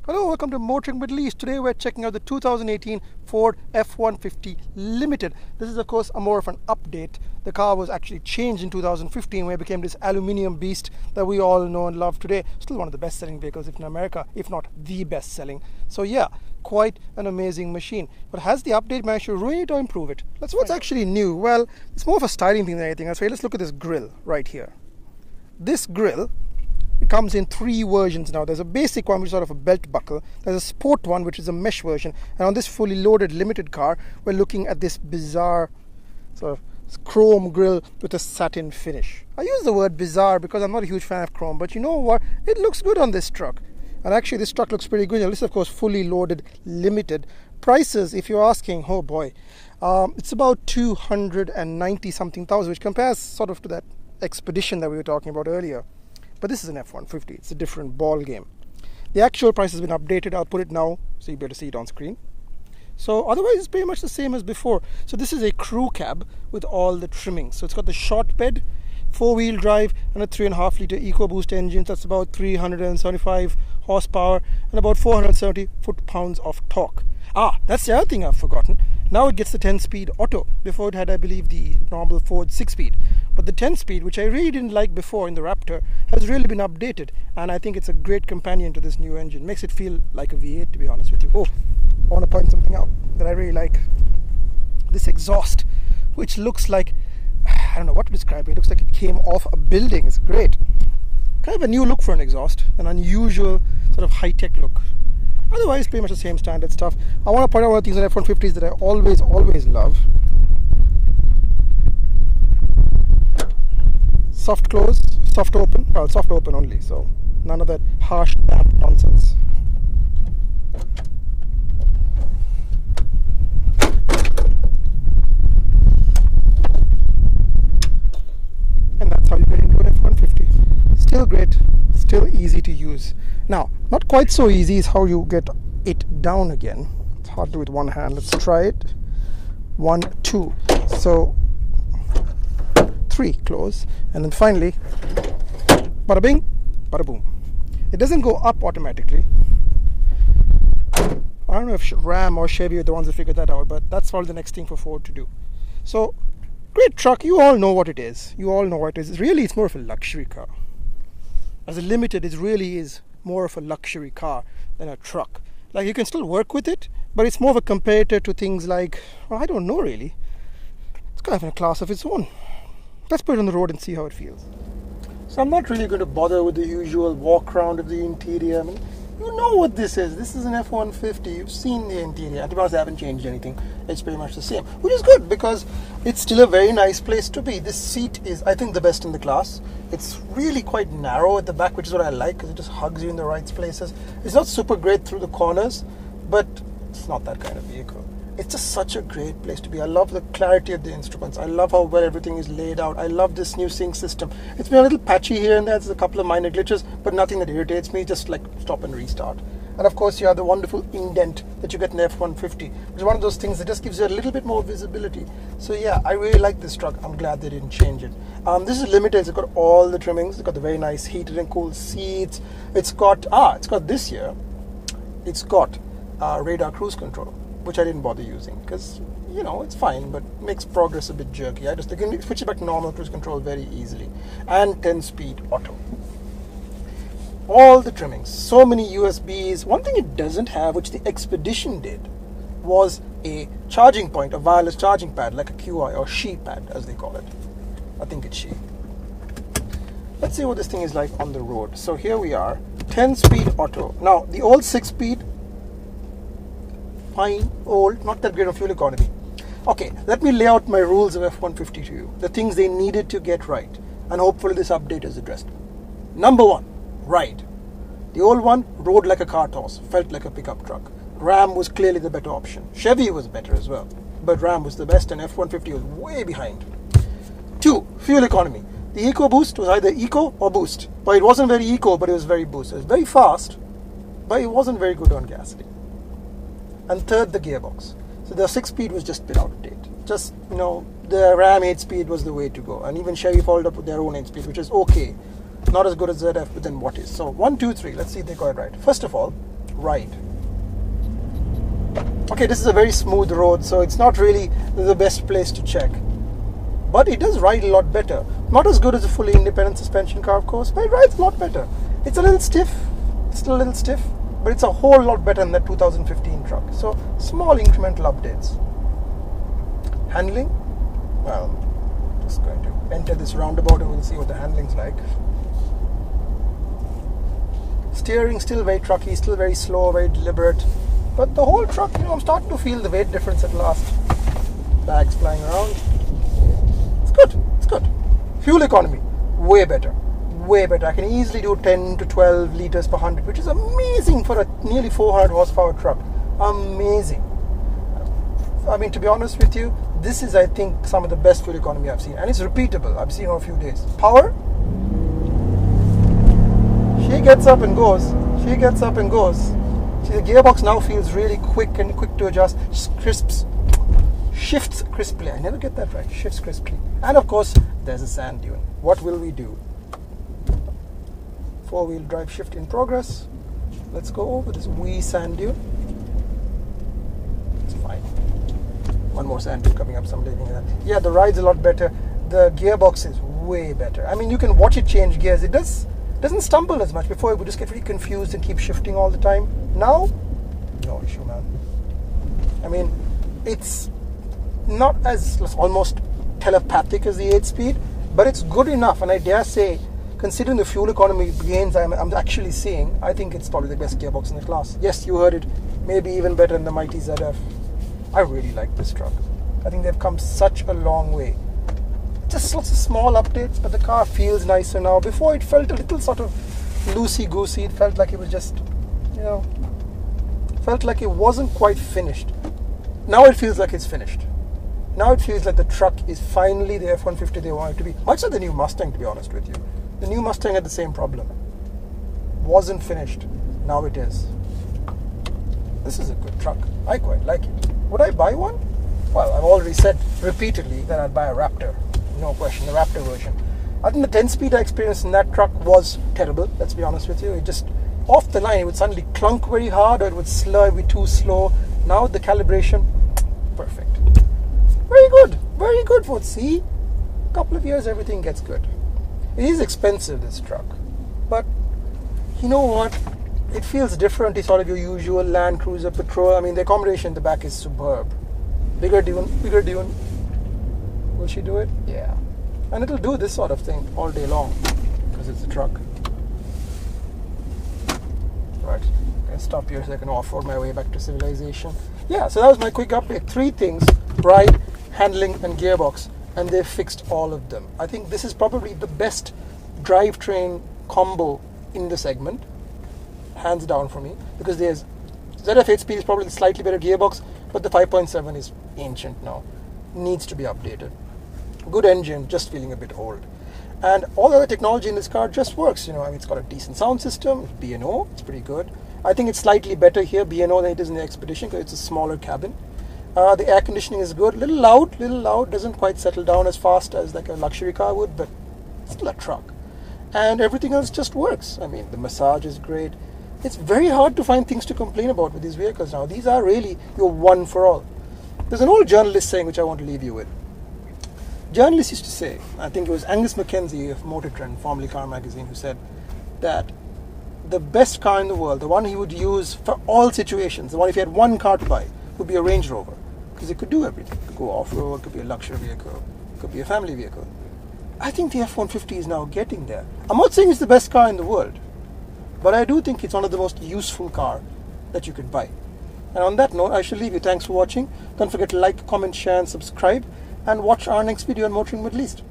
Hello, welcome to Motoring Middle East. Today we're checking out the 2018 Ford F150 Limited. This is of course more of an update. The car was actually changed in 2015 where it became this aluminium beast that we all know and love today. Still one of the best selling vehicles in America, if not the best selling. So yeah, quite an amazing machine. But has the update managed to ruin it or improve it? What's actually new? Well, it's more of a styling thing than anything else. So let's look at this grille right here. This grille, it comes in three versions now. There's a basic one which is sort of a belt buckle. There's a sport one which is a mesh version. And on this fully loaded limited car, we're looking at this bizarre sort of chrome grille with a satin finish. I use the word bizarre because I'm not a huge fan of chrome, but you know what? It looks good on this truck. And actually this truck looks pretty good. This is of course fully loaded limited. Prices, if you're asking, oh boy, it's about 290 something thousand, which compares sort of to that Expedition that we were talking about earlier. But this is an F150. It's a different ball game. The actual price has been updated. I'll put it now so you'll be able to see it on screen. So otherwise it's pretty much the same as before. So this is a crew cab with all the trimmings. So it's got the short bed, 4-wheel drive and a 3.5 litre Ecoboost engine. That's about 375 horsepower and about 470 foot-pounds of torque. That's the other thing I've forgotten. Now it gets the 10-speed auto. Before it had, I believe, the normal Ford 6-speed. But the 10-speed, which I really didn't like before in the Raptor, has really been updated. And I think it's a great companion to this new engine. Makes it feel like a V8, to be honest with you. Oh, I want to point something out that I really like. This exhaust, which looks like, I don't know what to describe it. It looks like it came off a building. It's great. Kind of a new look for an exhaust. An unusual sort of high-tech look. Otherwise, pretty much the same standard stuff. I want to point out one of the things in F150s that I always love. Soft close, soft open. Well, soft open only, so none of that harsh, damp nonsense. And that's how you get into an F150. Still great, still easy to use. Now, not quite so easy is how you get it down again. It's hard to do with one hand. Let's try it. 1, 2. So 3, close. And then finally, bada bing, bada boom. It doesn't go up automatically. I don't know if Ram or Chevy are the ones that figured that out, but that's probably the next thing for Ford to do. So, great truck. You all know what it is. Really, it's more of a luxury car. As a limited, it really is more of a luxury car than a truck. Like, you can still work with it, but it's more of a comparator to things like, well, I don't know really. It's kind of in a class of its own. Let's put it on the road and see how it feels. So I'm not really going to bother with the usual walk around of the interior. I mean, you know what this is. This is an F-150. You've seen the interior. And to be honest, I haven't changed anything. It's pretty much the same, which is good because it's still a very nice place to be. This seat is, I think, the best in the class. It's really quite narrow at the back, which is what I like because it just hugs you in the right places. It's not super great through the corners, but it's not that kind of vehicle. It's just such a great place to be. I love the clarity of the instruments. I love how well everything is laid out. I love this new sync system. It's been a little patchy here and there. There's a couple of minor glitches, but nothing that irritates me. Just like stop and restart. And of course, you have the wonderful indent that you get in F-150, which is one of those things that just gives you a little bit more visibility. So yeah, I really like this truck. I'm glad they didn't change it. This is limited. It's got all the trimmings. It's got the very nice heated and cooled seats. It's got this year. It's got radar cruise control, which I didn't bother using because, you know, it's fine, but makes progress a bit jerky. I can switch it back to normal cruise control very easily. And 10-speed auto. All the trimmings, so many USBs. One thing it doesn't have, which the Expedition did, was a charging point, a wireless charging pad, like a QI or Qi pad, as they call it. I think it's Qi. Let's see what this thing is like on the road. So here we are, 10-speed auto. Now, the old 6-speed, fine, old, not that great of fuel economy. Okay, let me lay out my rules of F-150 to you. The things they needed to get right. And hopefully this update has addressed them. Number 1, ride. The old one rode like a car toss, felt like a pickup truck. Ram was clearly the better option. Chevy was better as well, but Ram was the best and F-150 was way behind. 2, fuel economy. The Ecoboost was either eco or boost. But it wasn't very eco, but it was very boost. It was very fast, but it wasn't very good on gasoline. And third, the gearbox. So the 6-speed was just a bit out of date. Just, you know, the Ram 8-speed was the way to go. And even Chevy followed up with their own 8-speed, which is okay. Not as good as ZF, but then what is? So 1, 2, 3. Let's see if they got it right. First of all, ride. Okay, this is a very smooth road, so it's not really the best place to check. But it does ride a lot better. Not as good as a fully independent suspension car, of course, but it rides a lot better. It's a little stiff, still a little stiff, but it's a whole lot better than that 2015 truck. So, small incremental updates. Handling? Well, just going to enter this roundabout and we'll see what the handling's like. Steering still very trucky, still very slow, very deliberate. But the whole truck, I'm starting to feel the weight difference at last. Bags flying around. It's good, it's good. Fuel economy, way better. Way better. I can easily do 10 to 12 liters per 100, which is amazing for a nearly 400 horsepower truck. Amazing. I mean, to be honest with you, this is, I think, some of the best fuel economy I've seen. And it's repeatable. I've seen it for a few days. Power? She gets up and goes. She gets up and goes. See, the gearbox now feels really quick to adjust. Shifts crisply. I never get that right. Shifts crisply. And of course, there's a sand dune. What will we do? 4-wheel drive shift in progress. Let's go over this wee sand dune. It's fine. One more sand dune coming up someday. Yeah, the ride's a lot better. The gearbox is way better. I mean, you can watch it change gears. It doesn't stumble as much. Before it would just get really confused and keep shifting all the time. Now, no issue, man. I mean, it's not as almost telepathic as the 8-speed, but it's good enough, and I dare say, considering the fuel economy gains I'm actually seeing, I think it's probably the best gearbox in the class. Yes, you heard it, maybe even better than the mighty ZF. I really like this truck. I think they've come such a long way. Just lots of small updates, but the car feels nicer now. Before, it felt a little sort of loosey-goosey. It felt like it was just, felt like it wasn't quite finished. Now it feels like it's finished. Now it feels like the truck is finally the F-150 they want it to be. Much like the new Mustang, to be honest with you. The new Mustang had the same problem. Wasn't finished. Now it is. This is a good truck. I quite like it. Would I buy one? Well, I've already said repeatedly that I'd buy a Raptor. No question, the Raptor version. I think the 10-speed I experienced in that truck was terrible, let's be honest with you. It just, off the line, it would suddenly clunk very hard, or it would slur, it would be too slow. Now the calibration, perfect. Very good for, see? A couple of years, everything gets good. It is expensive, this truck. But, you know what? It feels different to sort of your usual Land Cruiser Patrol. I mean, the accommodation in the back is superb. Bigger dune. Will she do it? Yeah. And it'll do this sort of thing all day long because it's a truck. Right. I'll stop here so I can off-road my way back to civilization. Yeah, so that was my quick update. 3 things: ride, handling, and gearbox. And they've fixed all of them. I think this is probably the best drivetrain combo in the segment. Hands down for me. Because there's ZF 8-speed is probably the slightly better gearbox, but the 5.7 is ancient now. Needs to be updated. Good engine, just feeling a bit old. And all the other technology in this car just works. I mean, it's got a decent sound system, B&O, it's pretty good. I think it's slightly better here, B&O, than it is in the Expedition because it's a smaller cabin. The air conditioning is good, little loud, doesn't quite settle down as fast as like a luxury car would, but still a truck. And everything else just works. I mean, the massage is great. It's very hard to find things to complain about with these vehicles now. These are really your one for all. There's an old journalist saying, which I want to leave you with. Journalists used to say, I think it was Angus Mackenzie of Motor Trend, formerly Car Magazine, who said that the best car in the world, the one he would use for all situations, the one if he had one car to buy, would be a Range Rover. Because it could do everything. It could go off-road, it could be a luxury vehicle, it could be a family vehicle. I think the F-150 is now getting there. I'm not saying it's the best car in the world, but I do think it's one of the most useful cars that you could buy. And on that note, I shall leave you. Thanks for watching. Don't forget to like, comment, share, and subscribe. And watch our next video on Motoring Middle East.